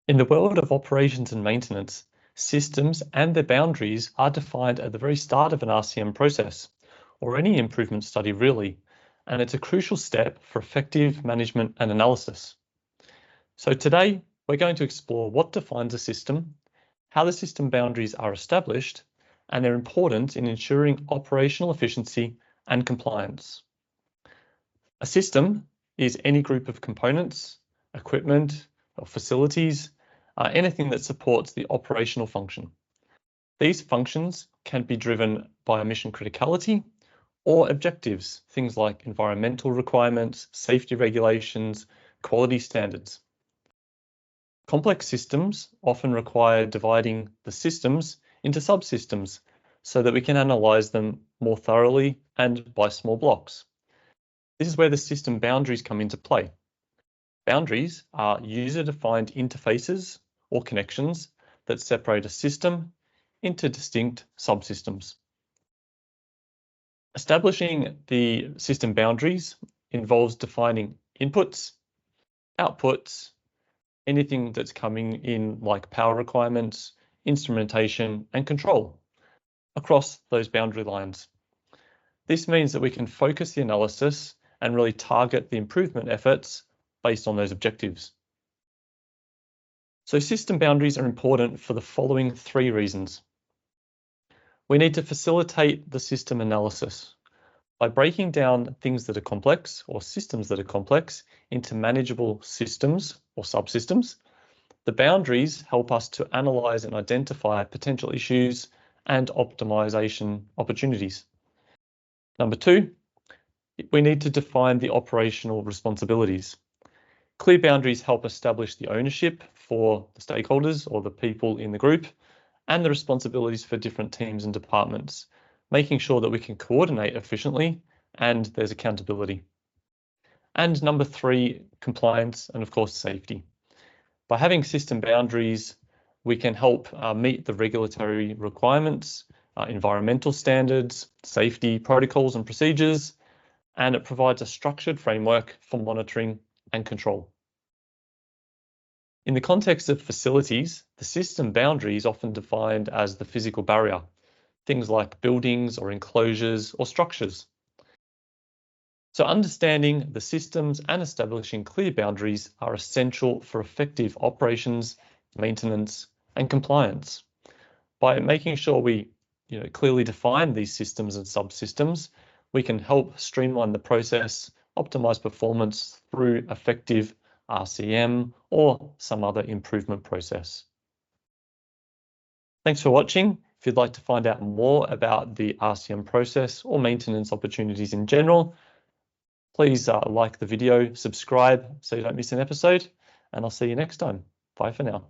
In the world of operations and maintenance, systems and their boundaries are defined at the very start of an RCM process, or any improvement study really, and it's a crucial step for effective management and analysis. So today, we're going to explore what defines a system, how the system boundaries are established, and their importance in ensuring operational efficiency and compliance. A system is any group of components, equipment, or facilities, anything that supports the operational function. These functions can be driven by mission criticality or objectives, things like environmental requirements, safety regulations, quality standards. Complex systems often require dividing the systems into subsystems so that we can analyze them more thoroughly and by small blocks. This is where the system boundaries come into play. Boundaries are user-defined interfaces or connections that separate a system into distinct subsystems. Establishing the system boundaries involves defining inputs, outputs, anything that's coming in like power requirements, instrumentation, and control across those boundary lines. This means that we can focus the analysis and really target the improvement efforts based on those objectives. So system boundaries are important for the following three reasons. We need to facilitate the system analysis by breaking down things that are complex or systems that are complex into manageable systems or subsystems. The boundaries help us to analyze and identify potential issues and optimization opportunities. Number two, we need to define the operational responsibilities. Clear boundaries help establish the ownership for the stakeholders or the people in the group and the responsibilities for different teams and departments, making sure that we can coordinate efficiently and there's accountability. And number three, compliance and of course safety. By having system boundaries, we can help meet the regulatory requirements, environmental standards, safety protocols and procedures, and it provides a structured framework for monitoring and control. In the context of facilities, the system boundary is often defined as the physical barrier, things like buildings or enclosures or structures. So understanding the systems and establishing clear boundaries are essential for effective operations, maintenance, and compliance. By making sure we clearly define these systems and subsystems, we can help streamline the process, optimize performance through effective RCM or some other improvement process. Thanks for watching. If you'd like to find out more about the RCM process or maintenance opportunities in general, please like the video, subscribe so you don't miss an episode, and I'll see you next time. Bye for now.